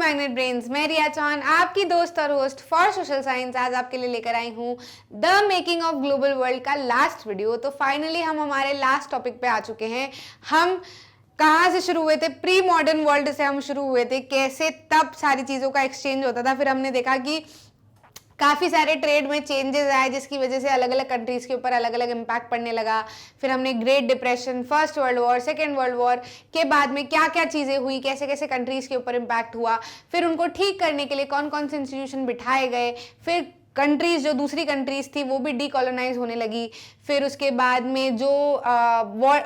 Magnet brains, मैं रिया चौहान, आपकी दोस्त और होस्ट फॉर सोशल साइंस। आज आपके लिए लेकर आई हूँ the making of global world का लास्ट वीडियो। तो फाइनली हम हमारे लास्ट टॉपिक पे आ चुके हैं। हम कहाँ से शुरू हुए थे? प्री मॉडर्न वर्ल्ड से हम शुरू हुए थे, कैसे तब सारी चीज़ों का एक्सचेंज होता था। फिर हमने देखा कि काफ़ी सारे ट्रेड में चेंजेस आए जिसकी वजह से अलग अलग कंट्रीज के ऊपर अलग अलग इम्पैक्ट पड़ने लगा। फिर हमने great depression, first world war, second world war के बाद में क्या क्या चीज़ें हुई, कैसे कैसे कंट्रीज के ऊपर इम्पैक्ट हुआ, फिर उनको ठीक करने के लिए कौन कौन से इंस्टीट्यूशन बिठाए गए, फिर कंट्रीज जो दूसरी कंट्रीज थी वो भी डीकोलोनाइज होने लगी। फिर उसके बाद में जो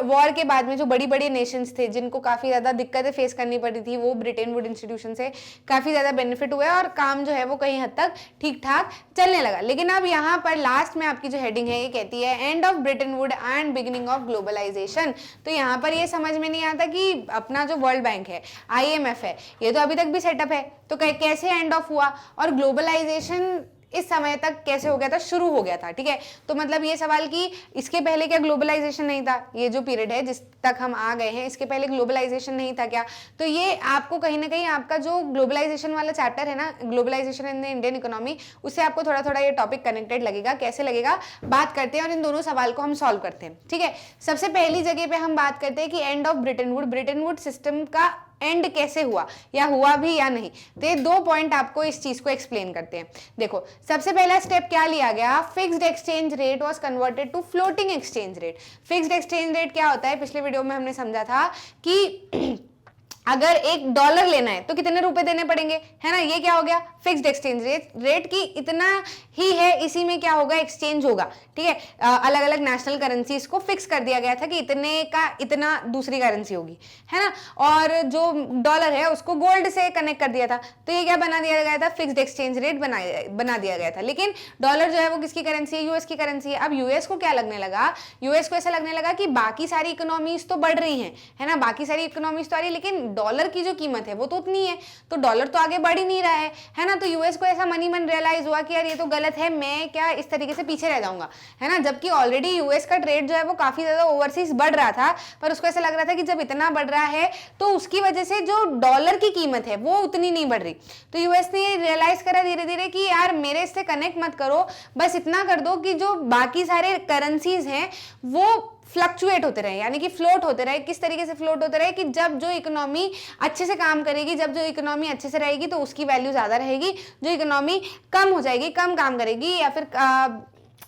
वॉर के बाद में जो बड़ी बड़ी नेशंस थे जिनको काफ़ी ज़्यादा दिक्कतें फेस करनी पड़ी थी, वो ब्रिटेन वुड इंस्टीट्यूशन से काफ़ी ज़्यादा बेनिफिट हुए और काम जो है वो कहीं हद तक ठीक ठाक चलने लगा। लेकिन अब यहाँ पर लास्ट में आपकी जो हेडिंग है ये कहती है end of Bretton Woods end beginning of globalization. तो यहाँ पर ये समझ में नहीं आता कि अपना जो वर्ल्ड बैंक है, IMF है, ये तो अभी तक भी सेटअप है, तो कैसे एंड ऑफ हुआ और ग्लोबलाइजेशन इस समय तक कैसे हो गया था, शुरू हो गया था। ठीक है, तो मतलब ये सवाल कि इसके पहले क्या ग्लोबलाइजेशन नहीं था? ये जो पीरियड है जिस तक हम आ गए हैं इसके पहले ग्लोबलाइजेशन नहीं था क्या? तो ये आपको कहीं ना कहीं आपका जो ग्लोबलाइजेशन वाला चैप्टर है ना, globalization in the Indian economy, उससे आपको थोड़ा थोड़ा ये टॉपिक कनेक्टेड लगेगा। कैसे लगेगा, बात करते हैं और इन दोनों सवाल को हम सॉल्व करते हैं। ठीक है, सबसे पहली जगह पे हम बात करते हैं कि and of Bretton would system का एंड कैसे हुआ या हुआ भी या नहीं। तो ये 2 पॉइंट आपको इस चीज को एक्सप्लेन करते हैं। देखो, सबसे पहला स्टेप क्या लिया गया? Fixed exchange rate was converted to floating exchange rate. Fixed exchange rate क्या होता है? पिछले वीडियो में हमने समझा था कि अगर $1 लेना है तो कितने रुपए देने पड़ेंगे, है ना। ये क्या हो गया? फिक्स्ड एक्सचेंज रेट की इतना ही है, इसी में क्या होगा? एक्सचेंज होगा। ठीक है, अलग अलग नेशनल करेंसीज को फिक्स कर दिया गया था कि इतने का इतना दूसरी करेंसी होगी, है ना। और जो डॉलर है उसको गोल्ड से कनेक्ट कर दिया था, तो ये क्या बना दिया गया था? फिक्स्ड एक्सचेंज रेट बना दिया गया था। लेकिन डॉलर जो है वो किसकी करेंसी है? यूएस की करेंसी है। अब यूएस को क्या लगने लगा? यूएस को ऐसा लगने लगा कि बाकी सारी इकोनॉमीज तो बढ़ रही हैं, है ना, बाकी सारी इकोनॉमीज तो आ रही है, लेकिन डॉलर की जो कीमत है वो तो उतनी है, तो डॉलर तो आगे बढ़ ही नहीं रहा है ना। तो यूएस को ऐसा मन ही मन रियलाइज हुआ कि यार ये तो गलत है, मैं क्या इस तरीके से पीछे रह जाऊंगा, है ना। जबकि ऑलरेडी यूएस का ट्रेड जो है वो काफी ज्यादा ओवरसीज बढ़ रहा था, पर उसको ऐसा लग रहा था कि जब इतना बढ़ रहा है तो उसकी वजह से जो डॉलर की कीमत है वो उतनी नहीं बढ़ रही। तो यूएस ने ये रियलाइज करा धीरे धीरे कि यार मेरे इससे कनेक्ट मत करो, बस इतना कर दो कि जो बाकी सारे करेंसीज हैं वो फ्लक्चुएट होते रहे, यानी कि फ्लोट होते रहे। किस तरीके से फ्लोट होते रहे? कि जब जो इकोनॉमी अच्छे से काम करेगी, जब जो इकोनॉमी अच्छे से रहेगी तो उसकी वैल्यू ज्यादा रहेगी। जो इकोनॉमी कम हो जाएगी, कम काम करेगी या फिर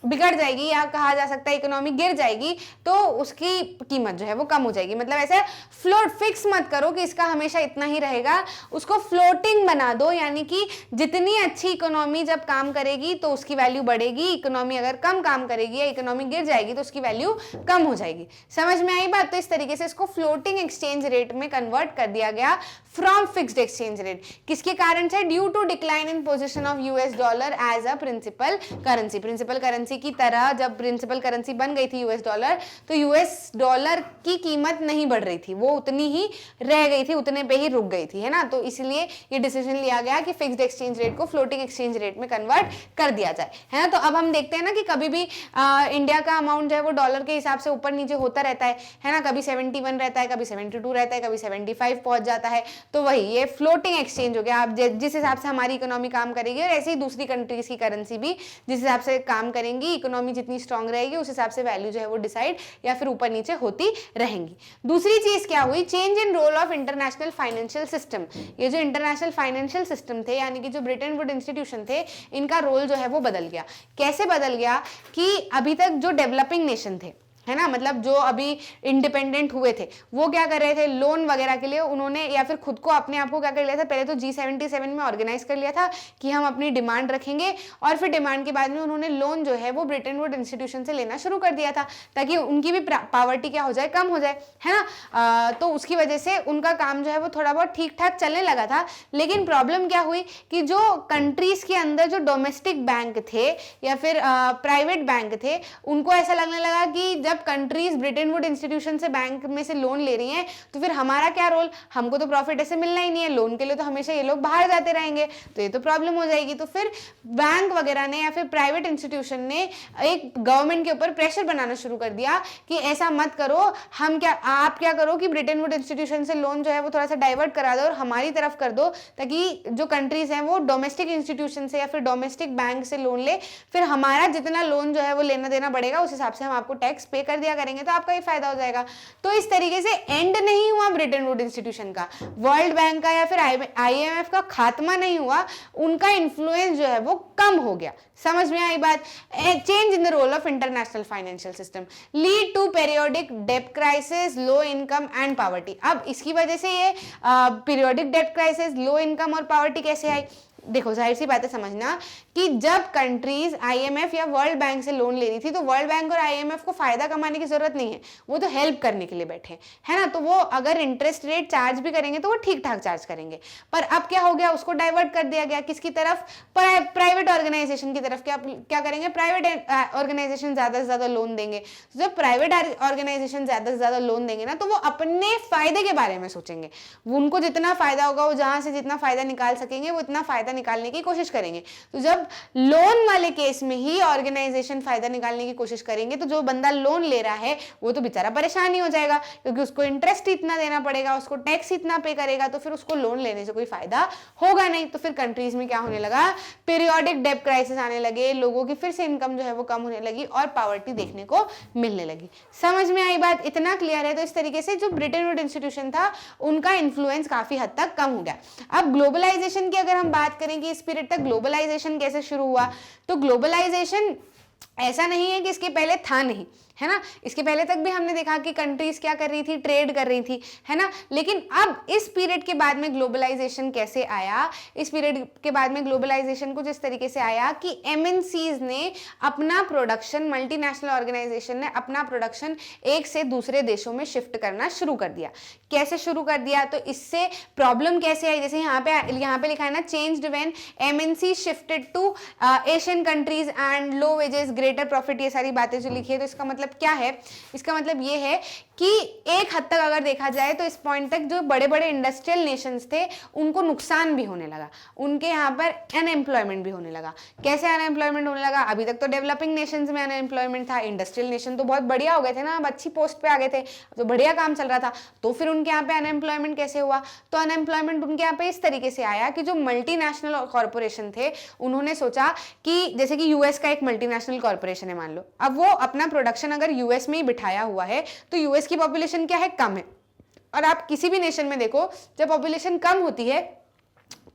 बिगड़ जाएगी या कहा जा सकता है इकोनॉमी गिर जाएगी, तो उसकी कीमत जो है वो कम हो जाएगी। मतलब ऐसे फ्लोट फिक्स मत करो कि इसका हमेशा इतना ही रहेगा, उसको फ्लोटिंग बना दो, यानी कि जितनी अच्छी इकोनॉमी जब काम करेगी तो उसकी वैल्यू बढ़ेगी, इकोनॉमी अगर कम काम करेगी या इकोनॉमी गिर जाएगी तो उसकी वैल्यू कम हो जाएगी। समझ में आई बात? तो इस तरीके से इसको फ्लोटिंग एक्सचेंज रेट में कन्वर्ट कर दिया गया फ्रॉम फिक्स्ड एक्सचेंज रेट। किसके कारण से? Due to decline in position of US dollar as a principal currency. Principal currency की तरह जब प्रिंसिपल करेंसी बन गई थी यूएस डॉलर, तो यूएस डॉलर की कीमत नहीं बढ़ रही थी, वो उतनी ही रह गई थी, उतने पे ही रुक गई थी, है ना। तो इसलिए ये डिसीजन लिया गया कि फिक्स्ड एक्सचेंज रेट को फ्लोटिंग एक्सचेंज रेट में कन्वर्ट कर दिया जाए, है ना। तो अब हम देखते हैं ना कि कभी भी इंडिया का अमाउंट जो है वो डॉलर के हिसाब से ऊपर नीचे होता रहता है ना। कभी 71 रहता है, कभी 72 रहता है, कभी 75 पहुंच जाता है। तो वही ये फ्लोटिंग एक्सचेंज हो गया। आप जिस हिसाब से हमारी इकोनॉमी काम करेगी और ऐसे ही दूसरी कंट्रीज की करेंसी भी जिस हिसाब से काम करेंगी, इकोनॉमी जितनी स्ट्रांग रहेगी उस हिसाब से वैल्यू जो है वो डिसाइड या फिर ऊपर नीचे होती रहेंगी। दूसरी चीज क्या हुई? Change in role of international financial system. ये जो इंटरनेशनल फाइनेंशियल सिस्टम थे, यानी कि जो ब्रिटेन वुड इंस्टीट्यूशन थे, इनका रोल जो है वो बदल गया। कैसे बदल गया? कि अभी तक जो डेवलपिंग नेशन थे, है ना, मतलब जो अभी इंडिपेंडेंट हुए थे, वो क्या कर रहे थे? लोन वगैरह के लिए उन्होंने या फिर खुद को अपने आप को क्या कर लिया था? पहले तो G77 में ऑर्गेनाइज कर लिया था कि हम अपनी डिमांड रखेंगे, और फिर डिमांड के बाद में उन्होंने लोन जो है वो ब्रिटेन वुड इंस्टीट्यूशन से लेना शुरू कर दिया था ताकि उनकी भी पावर्टी क्या हो जाए? कम हो जाए, है ना। तो उसकी वजह से उनका काम जो है वो थोड़ा बहुत ठीक ठाक चलने लगा था। लेकिन प्रॉब्लम क्या हुई कि जो कंट्रीज के अंदर जो डोमेस्टिक बैंक थे या फिर प्राइवेट बैंक थे, उनको ऐसा लगने लगा कि जब जब कंट्रीज ब्रिटेन वुड इंस्टीट्यूशन से बैंक में से लोन ले रही हैं तो फिर हमारा क्या रोल, हमको तो प्रॉफिट ऐसे मिलना ही नहीं है, लोन के लिए तो हमेशा ये लोग बाहर जाते रहेंगे, तो ये तो प्रॉब्लम हो जाएगी। तो फिर बैंक वगैरह ने या फिर प्राइवेट इंस्टीट्यूशन ने एक गवर्नमेंट के ऊपर प्रेशर बनाना शुरू कर दिया कि ऐसा मत करो, आप क्या करो कि ब्रिटेन वुड इंस्टीट्यूशन से लोन जो है वो थोड़ा सा डाइवर्ट करा दो और हमारी तरफ कर दो, ताकि जो कंट्रीज हैं वो डोमेस्टिक इंस्टीट्यूशन से या फिर डोमेस्टिक बैंक से लोन ले, फिर हमारा जितना लोन जो है वो लेना देना बढ़ेगा उस हिसाब से हम आपको टैक्स पे कर दिया करेंगे, तो आपका ही फायदा हो जाएगा। तो इस तरीके से एंड नहीं हुआ ब्रिटेन वुड इंस्टीट्यूशन का, वर्ल्ड बैंक का या फिर IMF का खात्मा नहीं हुआ, उनका इन्फ्लुएंस जो है वो कम हो गया। समझ में आई बात? Change in the role of international financial system lead to periodic डेब्ट crisis, low income and poverty. अब इसकी वजह से ये पीरियोडिक डेब्ट क्राइसिस, लो इनकम और पॉवर्टी कैसे आई? देखो जाहिर सी बात है समझना कि जब कंट्रीज IMF या वर्ल्ड बैंक से लोन ले रही थी तो वर्ल्ड बैंक और IMF को फायदा कमाने की जरूरत नहीं है, वो तो हेल्प करने के लिए बैठे है ना। तो वो अगर इंटरेस्ट रेट चार्ज भी करेंगे तो वो ठीक ठाक चार्ज करेंगे, पर अब क्या हो गया, उसको डाइवर्ट कर दिया गया किसकी तरफ, प्राइवेट ऑर्गेनाइजेशन की तरफ। क्या करेंगे, प्राइवेट ऑर्गेनाइजेशन ज्यादा से ज्यादा लोन देंगे। जब प्राइवेट ऑर्गेनाइजेशन ज्यादा से ज्यादा लोन देंगे ना तो वो अपने फायदे के बारे में सोचेंगे, उनको जितना फायदा होगा, वो जहां से जितना फायदा निकाल सकेंगे वो इतना फायदा निकालने की कोशिश करेंगे। तो जब लोन वाले केस में ही ऑर्गेनाइजेशन फायदा निकालने की कोशिश करेंगे तो जो बंदा लोन ले रहा है वो तो बेचारा परेशान ही हो जाएगा, क्योंकि उसको इंटरेस्ट इतना देना पड़ेगा, उसको टैक्स इतना पे करेगा, तो फिर उसको लोन लेने से कोई फायदा होगा नहीं। तो फिर कंट्रीज में क्या होने लगा, पीरियोडिक डेब्ट क्राइसिस आने लगे, लोगों की फिर से इनकम जो है वो कम होने लगी और पॉवर्टी देखने को मिलने लगी। समझ में आई बात? इतना क्लियर है? तो इस तरीके से जो ब्रिटेन वुड इंस्टीट्यूशन था उनका इन्फ्लुएंस काफी हद तक कम हो गया। अब ग्लोबलाइजेशन की अगर हम बात करें कि इस पीरियड तक ग्लोबलाइजेशन कैसे शुरू हुआ, तो ग्लोबलाइजेशन ऐसा नहीं है कि इसके पहले था नहीं, है ना। इसके पहले तक भी हमने देखा कि कंट्रीज क्या कर रही थी, ट्रेड कर रही थी, है ना। लेकिन अब इस पीरियड के बाद में ग्लोबलाइजेशन कैसे आया, इस पीरियड के बाद में ग्लोबलाइजेशन कुछ इस तरीके से आया कि MNCs ने अपना प्रोडक्शन, मल्टीनेशनल ऑर्गेनाइजेशन ने अपना प्रोडक्शन एक से दूसरे देशों में शिफ्ट करना शुरू कर दिया। कैसे शुरू कर दिया, तो इससे प्रॉब्लम कैसे आई, जैसे यहाँ पे लिखा है ना, changed when MNC shifted to Asian countries and low wages greater profit, ये सारी बातें जो लिखी है। तो इसका मतलब क्या है, इसका मतलब ये है कि एक हद तक अगर देखा जाए तो इस पॉइंट तक जो बड़े बड़े इंडस्ट्रियल नेशंस थे उनको नुकसान भी होने लगा, उनके यहाँ पर अनएम्प्लॉयमेंट भी होने लगा। कैसे अनएम्प्लॉयमेंट होने लगा, अभी तक तो डेवलपिंग नेशंस में अनएम्प्लॉयमेंट था, इंडस्ट्रियल नेशन तो बहुत बढ़िया हो गए थे ना, अब अच्छी पोस्ट पे आ गए थे, तो बढ़िया काम चल रहा था, तो फिर उनके यहाँ पे अनएम्प्लॉयमेंट कैसे हुआ, तो अनएम्प्लॉयमेंट उनके यहाँ पे इस तरीके से आया कि जो मल्टीनेशनल कॉर्पोरेशन थे उन्होंने सोचा कि जैसे कि US का एक मल्टीनेशनल कॉर्पोरेशन है मान लो, अब वो अपना प्रोडक्शन अगर US में ही बिठाया हुआ है तो US की पॉपुलेशन क्या है, कम है। और आप किसी भी नेशन में देखो जब पॉपुलेशन कम होती है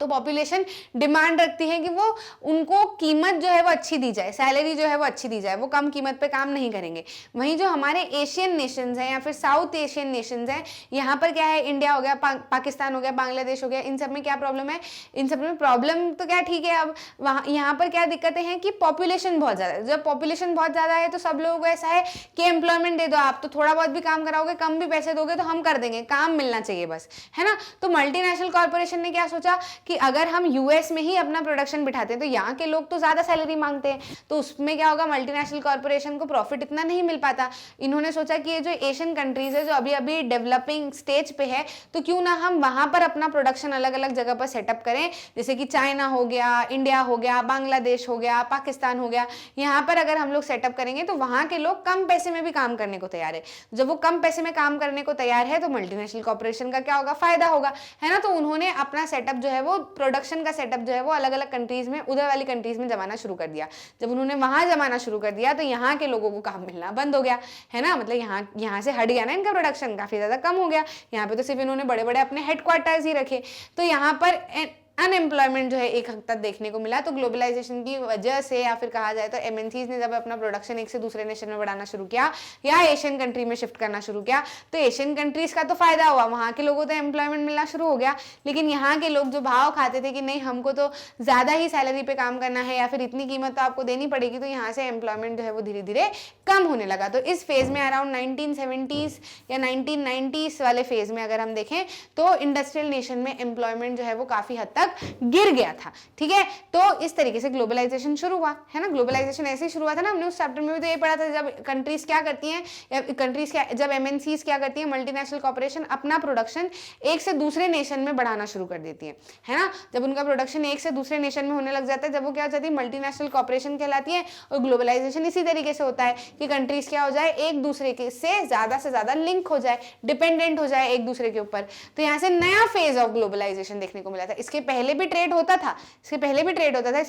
तो पॉपुलेशन डिमांड रखती है कि वो उनको कीमत जो है वो अच्छी दी जाए, सैलरी जो है वो अच्छी दी जाए, वो कम कीमत पे काम नहीं करेंगे। वहीं जो हमारे एशियन नेशंस हैं या फिर साउथ एशियन नेशंस हैं, यहाँ पर क्या है, इंडिया हो गया, पाकिस्तान हो गया, बांग्लादेश हो गया, इन सब में क्या प्रॉब्लम है, इन सब में प्रॉब्लम तो क्या ठीक है, अब वहाँ यहाँ पर क्या दिक्कतें हैं कि पॉपुलेशन बहुत ज़्यादा है। जब पॉपुलेशन बहुत ज़्यादा है तो सब लोगों को ऐसा है कि एम्प्लॉयमेंट दे दो, आप तो थोड़ा बहुत भी काम कराओगे, कम भी पैसे दोगे तो हम कर देंगे, काम मिलना चाहिए बस, है ना। तो मल्टीनेशनल कॉर्पोरेशन ने क्या सोचा कि अगर हम US में ही अपना प्रोडक्शन बिठाते हैं तो यहाँ के लोग तो ज्यादा सैलरी मांगते हैं, तो उसमें क्या होगा, मल्टीनेशनल कॉर्पोरेशन को प्रॉफिट इतना नहीं मिल पाता। इन्होंने सोचा कि ये जो एशियन कंट्रीज है जो अभी अभी डेवलपिंग स्टेज पे है, तो क्यों ना हम वहां पर अपना प्रोडक्शन अलग अलग जगह पर सेटअप करें, जैसे कि चाइना हो गया, इंडिया हो गया, बांग्लादेश हो गया, पाकिस्तान हो गया। यहाँ पर अगर हम लोग सेटअप करेंगे तो वहां के लोग कम पैसे में भी काम करने को तैयार है। जब वो कम पैसे में काम करने को तैयार है तो मल्टीनेशनल कॉर्पोरेशन का क्या होगा, फायदा होगा, है ना। तो उन्होंने अपना सेटअप जो है वो प्रोडक्शन का सेटअप जो है वो अलग अलग कंट्रीज में, उधर वाली कंट्रीज में जमाना शुरू कर दिया। जब उन्होंने वहां जमाना शुरू कर दिया तो यहाँ के लोगों को काम मिलना बंद हो गया, है ना। मतलब यहाँ से हट गया ना इनका प्रोडक्शन, काफी ज्यादा कम हो गया। यहाँ पे तो सिर्फ इन्होंने बड़े बड़े अपने हेडक्वार्टर्स ही रखे, तो यहाँ पर अनएम्प्लॉयमेंट जो है एक हद तक देखने को मिला। तो ग्लोबलाइजेशन की वजह से या फिर कहा जाए तो MNCs ने जब अपना प्रोडक्शन एक से दूसरे नेशन में बढ़ाना शुरू किया या एशियन कंट्री में शिफ्ट करना शुरू किया तो एशियन कंट्रीज का तो फायदा हुआ, वहाँ के लोगों को तो एम्प्लॉयमेंट मिलना शुरू हो गया। लेकिन यहाँ के लोग जो भाव खाते थे कि नहीं हमको तो ज़्यादा ही सैलरी पे काम करना है या फिर इतनी कीमत तो आपको देनी पड़ेगी, तो यहाँ से एम्प्लॉयमेंट जो है वो धीरे धीरे कम होने लगा। तो इस फेज में अराउंड 1970s या 1990s वाले फेज में अगर हम देखें तो इंडस्ट्रियल नेशन में एम्प्लॉयमेंट जो है वो काफ़ी हद तक तक गिर गया था। ठीक है, तो इस तरीके से ग्लोबलाइजेशन शुरू हुआ है ना। ग्लोबलाइजेशन ऐसे ही शुरू हुआ था ना, हमने उस चैप्टर में भी तो ये पढ़ा था, जब कंट्रीज क्या करती हैं, जब एमएनसीज क्या करती हैं, मल्टीनेशनल कॉर्पोरेशन अपना प्रोडक्शन एक से दूसरे नेशन में बढ़ाना शुरू कर देती है ना। जब उनका प्रोडक्शन एक से दूसरे नेशन में होने लग जाता है, जब वो क्या हो जाती है, मल्टीनेशनल कॉर्पोरेशन कहलाती है। और ग्लोबलाइजेशन इसी तरीके से होता है कि कंट्रीज क्या हो जाए, एक दूसरे के से ज्यादा लिंक हो जाए, डिपेंडेंट हो जाए एक दूसरे के ऊपर। तो यहाँ से नया फेज ऑफ ग्लोबलाइजेशन देखने को मिला था। इसके पहले भी ट्रेड होता था, इसके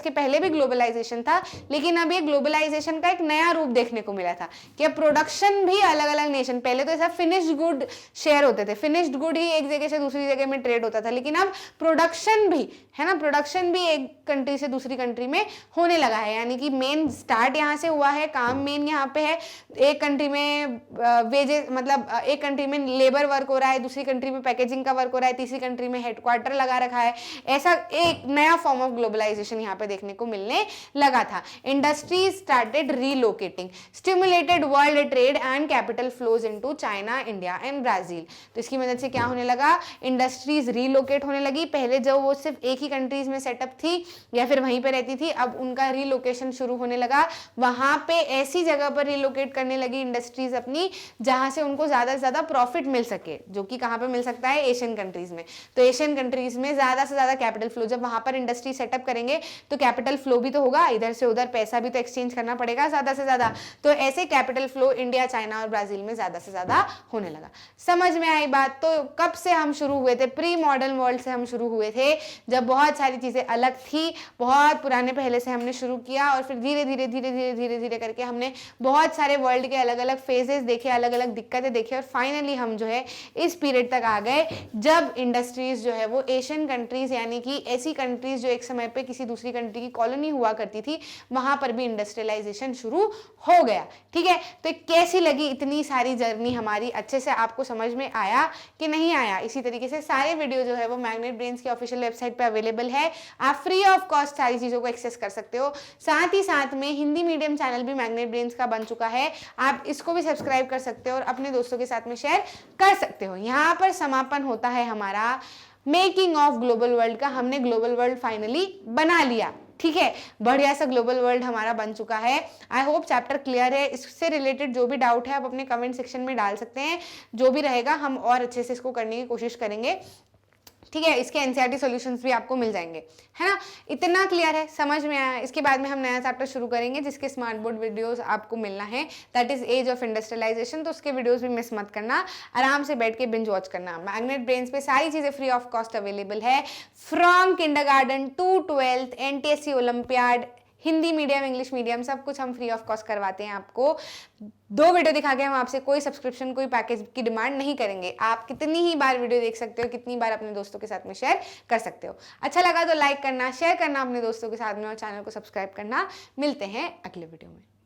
पहले भी ग्लोबलाइजेशन था, लेकिन अब ये ग्लोबलाइजेशन का एक नया रूप देखने को मिला था कि अब प्रोडक्शन भी अलग अलग नेशन, पहले तो ऐसा फिनिश्ड गुड शेयर होते थे, फिनिश्ड गुड ही एक जगह से दूसरी जगह में ट्रेड होता था, लेकिन अब प्रोडक्शन भी है ना, प्रोडक्शन भी एक कंट्री से दूसरी कंट्री में होने लगा है। यानी कि मेन स्टार्ट यहाँ से हुआ है, काम मेन यहाँ पे है। एक कंट्री में वेजेस, मतलब एक कंट्री में लेबर वर्क हो रहा है, दूसरी कंट्री में पैकेजिंग का वर्क हो रहा है, तीसरी कंट्री में हेडक्वार्टर लगा रखा है। ऐसा एक नया फॉर्म ऑफ ग्लोबलाइजेशन यहाँ पे देखने को मिलने लगा था। Industries started relocating, stimulated world trade and capital flows into China, India and Brazil. तो इसकी मदद से क्या होने लगा, इंडस्ट्रीज रीलोकेट होने लगी। पहले जब वो सिर्फ एक ही कंट्रीज में सेटअप थी या फिर वहीं पे रहती थी, अब उनका रीलोकेशन शुरू होने लगा। वहां पे ऐसी जगह पर रीलोकेट करने लगी इंडस्ट्रीज अपनी जहां से उनको ज्यादा से ज्यादा प्रॉफिट मिल सके, जो कि कहां पे मिल सकता है, एशियन कंट्रीज में। तो एशियन कंट्रीज में ज्यादा से ज्यादा कैपिटल फ्लो, जब वहां पर इंडस्ट्री सेटअप करेंगे तो कैपिटल फ्लो भी तो होगा, इधर से उधर पैसा भी तो एक्सचेंज करना पड़ेगा ज्यादा से ज्यादा। तो ऐसे कैपिटल फ्लो इंडिया, चाइना और ब्राजील में ज्यादा से ज्यादा होने लगा। समझ में आई बात। तो कब से हम शुरू हुए थे, प्री मॉडर्न वर्ल्ड से हम शुरू हुए थे, जब बहुत सारी चीजें अलग थी, बहुत पुराने पहले से हमने शुरू किया, और फिर धीरे धीरे करके हमने बहुत सारे वर्ल्ड के अलग अलग फेजेस देखे, अलग अलग दिक्कतें देखी, और फाइनली हम जो है इस पीरियड तक आ गए जब इंडस्ट्रीज जो है वो एशियन कंट्रीज, यानी कि ऐसी कंट्रीज जो एक समय पे किसी दूसरी कंट्री की कॉलोनी हुआ करती थी, वहां पर भी इंडस्ट्रियलाइजेशन शुरू हो गया। ठीक है, तो कैसी लगी इतनी सारी जर्नी हमारी, अच्छे से आपको समझ में आया कि नहीं आया? इसी तरीके से सारे वीडियो जो है वो मैग्नेट ब्रेन्स की ऑफिशियल वेबसाइट पे अवेलेबल है, आप फ्री ऑफ कॉस्ट सारी चीजों को एक्सेस कर सकते हो। साथ ही साथ में हिंदी मीडियम चैनल भी मैग्नेट ब्रेन्स का बन चुका है, आप इसको भी सब्सक्राइब कर सकते हो और अपने दोस्तों के साथ में शेयर कर सकते हो। यहाँ पर समापन होता है हमारा मेकिंग ऑफ ग्लोबल वर्ल्ड का। हमने ग्लोबल वर्ल्ड फाइनली बना लिया। ठीक है, बढ़िया सा ग्लोबल वर्ल्ड हमारा बन चुका है। आई होप चैप्टर क्लियर है। इससे रिलेटेड जो भी डाउट है आप अपने कमेंट सेक्शन में डाल सकते हैं, जो भी रहेगा हम और अच्छे से इसको करने की कोशिश करेंगे। ठीक है, इसके एनसीईआरटी सॉल्यूशंस भी आपको मिल जाएंगे, है ना। इतना क्लियर है, समझ में आया। इसके बाद में हम नया चैप्टर शुरू करेंगे जिसके स्मार्ट बोर्ड वीडियोस आपको मिलना है, that is age of industrialization. तो उसके वीडियोस भी मिस मत करना, आराम से बैठ के बिंज वॉच करना। मैग्नेट ब्रेन्स पे सारी चीजें फ्री ऑफ कॉस्ट अवेलेबल है, from kindergarten to 12th, NTSC olympiad, Hindi medium, English medium, सब कुछ हम फ्री ऑफ कॉस्ट करवाते हैं आपको। 2 वीडियो दिखा के हम आपसे कोई सब्सक्रिप्शन, कोई पैकेज की डिमांड नहीं करेंगे। आप कितनी ही बार वीडियो देख सकते हो, कितनी बार अपने दोस्तों के साथ में शेयर कर सकते हो। अच्छा लगा तो लाइक करना, शेयर करना अपने दोस्तों के साथ में, और चैनल को सब्सक्राइब करना। मिलते हैं अगले वीडियो में।